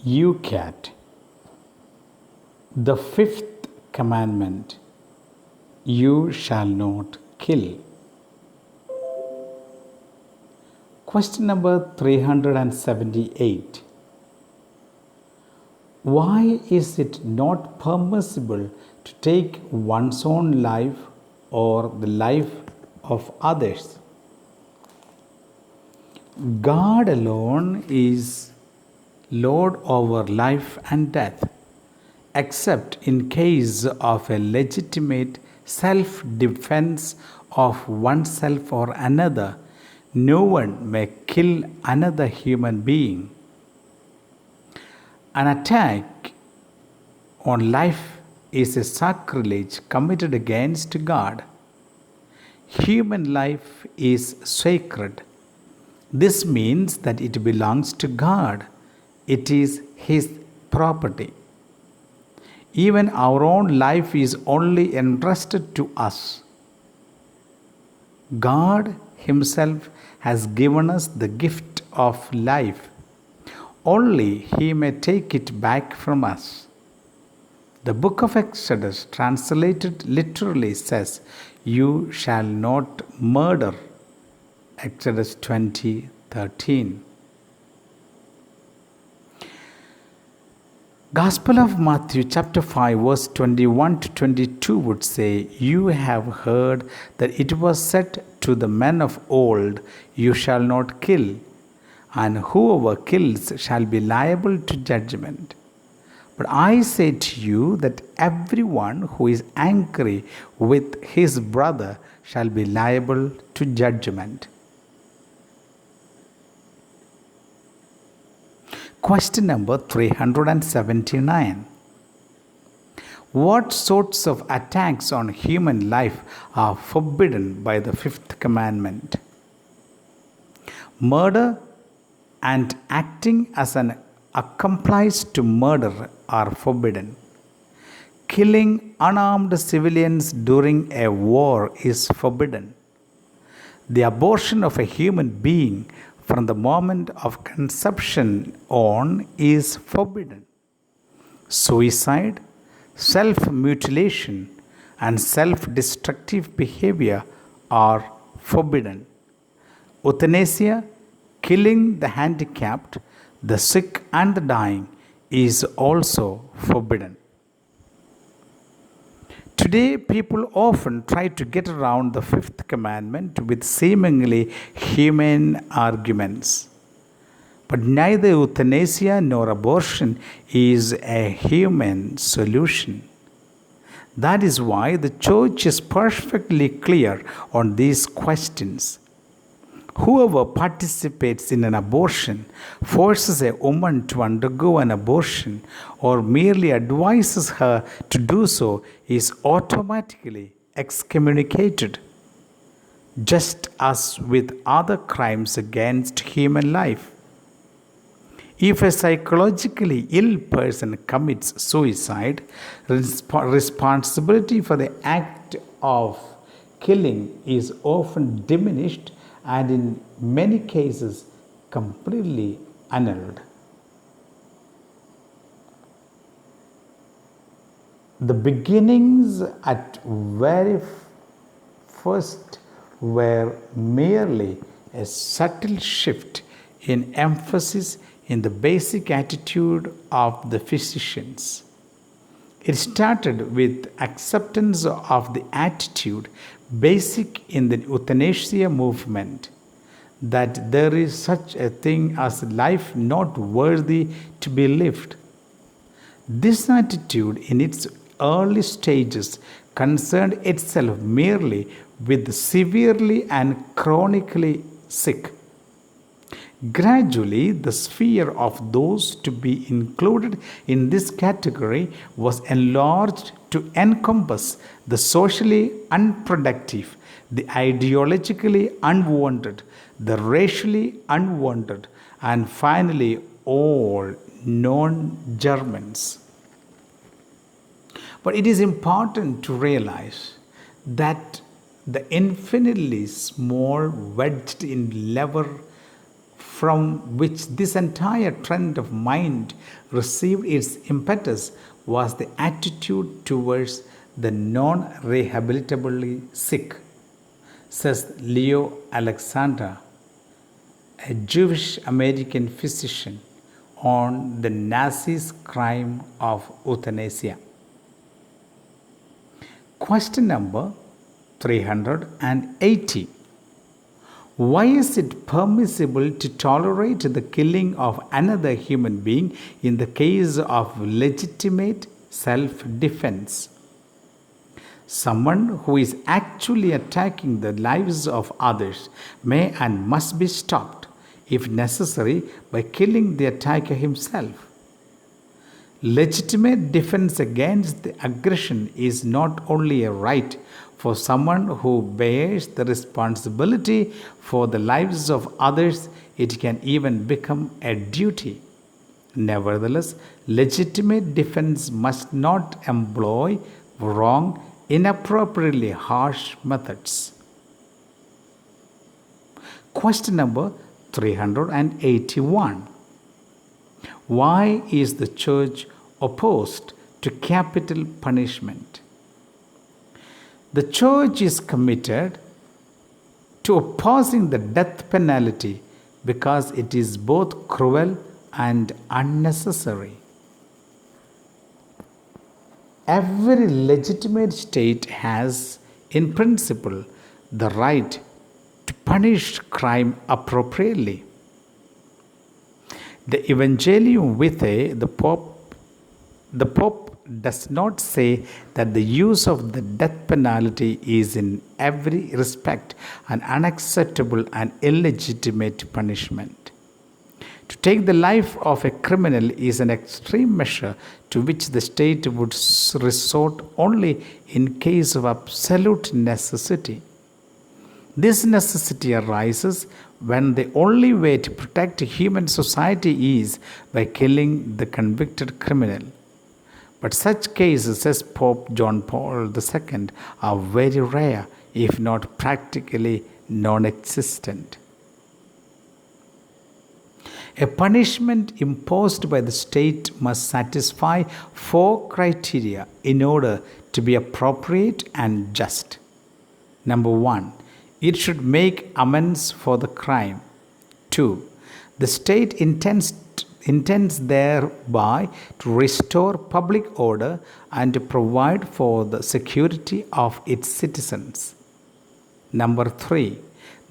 Youcat. The fifth commandment: You shall not kill. Question number 378. Why is it not permissible to take one's own life or the life of others? God alone is Lord over life and death, except in case of a legitimate self-defense of oneself or another. No one may kill another human being. An attack on life is a sacrilege committed against God. Human life is sacred. This means that it belongs to God. It is His property. Even our own life is only entrusted to us. God Himself has given us the gift of life. Only He may take it back from us. The book of Exodus, translated literally, says, You shall not murder. Exodus 20:13. Gospel of Matthew chapter 5 verse 21 to 22 would say, You have heard that it was said to the men of old, You shall not kill, and whoever kills shall be liable to judgment. But I say to you that everyone who is angry with his brother shall be liable to judgment. Question number 379. What sorts of attacks on human life are forbidden by the fifth commandment? Murder and acting as an accomplice to murder are forbidden. Killing unarmed civilians during a war is forbidden. The abortion of a human being from the moment of conception on is forbidden. Suicide, self-mutilation, and self-destructive behavior are forbidden. Euthanasia, killing the handicapped, the sick, and the dying is also forbidden. Today, people often try to get around the fifth commandment with seemingly humane arguments. But neither euthanasia nor abortion is a human solution. That is why the Church is perfectly clear on these questions. Whoever participates in an abortion, forces a woman to undergo an abortion, or merely advises her to do so is automatically excommunicated, just as with other crimes against human life. If a psychologically ill person commits suicide, responsibility for the act of killing is often diminished and in many cases completely annulled. The beginnings at very first were merely a subtle shift in emphasis in the basic attitude of the physicians. It started with acceptance of the attitude basic in the euthanasia movement, that there is such a thing as life not worthy to be lived. This attitude in its early stages concerned itself merely with the severely and chronically sick. Gradually, the sphere of those to be included in this category was enlarged to encompass the socially unproductive, the ideologically unwanted, the racially unwanted, and finally all non-Germans. But it is important to realize that the infinitely small wedged in lever from which this entire trend of mind received its impetus was the attitude towards the non-rehabilitably sick, says Leo Alexander, a Jewish American physician, on the Nazis' crime of euthanasia. Question number 380. Why is it permissible to tolerate the killing of another human being in the case of legitimate self-defense? Someone who is actually attacking the lives of others may and must be stopped, if necessary, by killing the attacker himself. Legitimate defense against the aggression is not only a right for someone who bears the responsibility for the lives of others, it can even become a duty. Nevertheless, legitimate defense must not employ wrong, inappropriately harsh methods. Question number 381. Why is the Church opposed to capital punishment? The Church is committed to opposing the death penalty because it is both cruel and unnecessary. Every legitimate state has, in principle, the right to punish crime appropriately. The Evangelium Vitae, the Pope does not say that the use of the death penalty is in every respect an unacceptable and illegitimate punishment. To take the life of a criminal is an extreme measure to which the state would resort only in case of absolute necessity. This necessity arises when the only way to protect human society is by killing the convicted criminal. But such cases, says Pope John Paul II, are very rare, if not practically non-existent. A punishment imposed by the state must satisfy 4 criteria in order to be appropriate and just. Number 1, it should make amends for the crime. 2, the state intends thereby to restore public order and to provide for the security of its citizens. Number 3,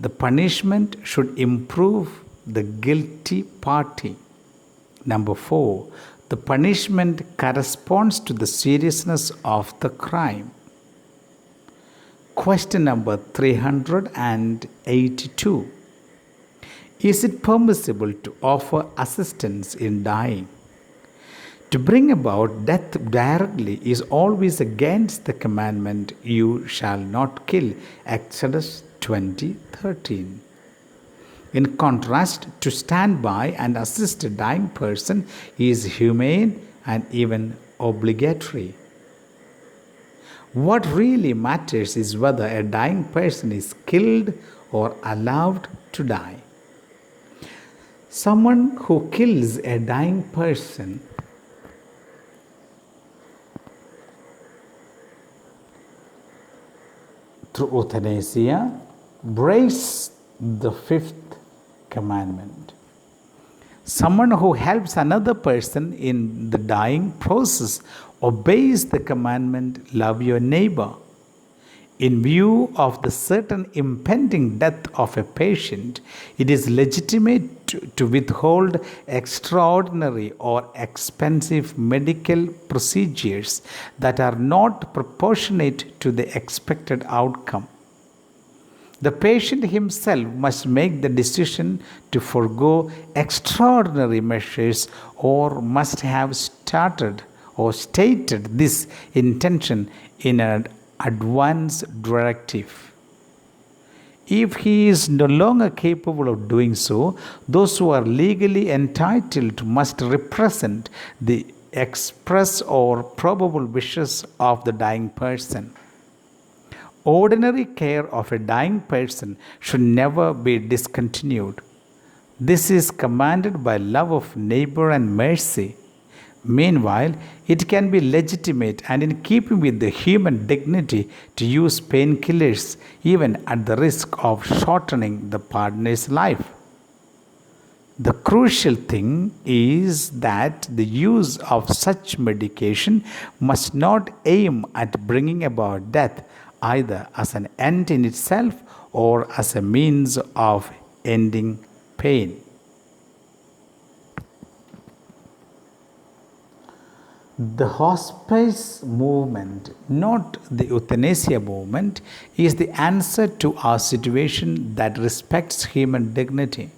the punishment should improve the guilty party. Number 4, the punishment corresponds to the seriousness of the crime. Question number 382. Is it permissible to offer assistance in dying? To bring about death directly is always against the commandment, "You shall not kill," Exodus 20:13. In contrast, to stand by and assist a dying person is humane and even obligatory. What really matters is whether a dying person is killed or allowed to die. Someone who kills a dying person through euthanasia breaks the 5th commandment. Someone who helps another person in the dying process obeys the commandment, "Love your neighbor." In view of the certain impending death of a patient, it is legitimate to withhold extraordinary or expensive medical procedures that are not proportionate to the expected outcome. The patient himself must make the decision to forego extraordinary measures or must have started or stated this intention in an advance directive. If he is no longer capable of doing so, those who are legally entitled must represent the express or probable wishes of the dying person. Ordinary care of a dying person should never be discontinued. This is commanded by love of neighbor and mercy. Meanwhile, it can be legitimate and in keeping with the human dignity to use painkillers even at the risk of shortening the partner's life. The crucial thing is that the use of such medication must not aim at bringing about death either as an end in itself or as a means of ending pain. The hospice movement, not the euthanasia movement, is the answer to our situation that respects human dignity.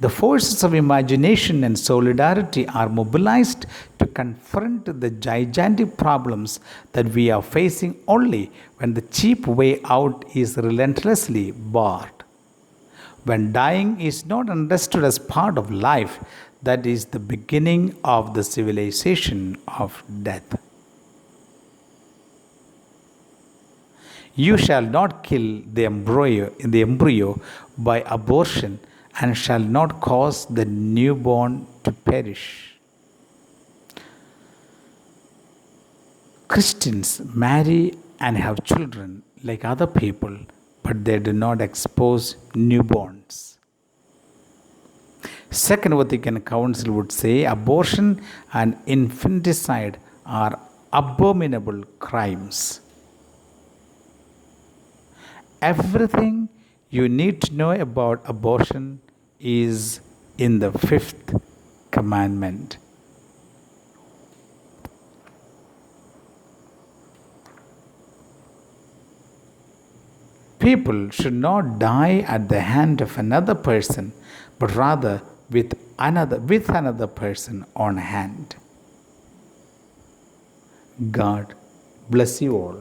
The forces of imagination and solidarity are mobilized to confront the gigantic problems that we are facing only when the cheap way out is relentlessly barred. When dying is not understood as part of life, that is the beginning of the civilization of death. You shall not kill the embryo by abortion and shall not cause the newborn to perish. Christians marry and have children like other people, but they do not expose newborns. Second Vatican Council would say abortion and infanticide are abominable crimes. Everything you need to know about abortion is in the fifth commandment. People should not die at the hand of another person, but rather with another person on hand. God bless you all.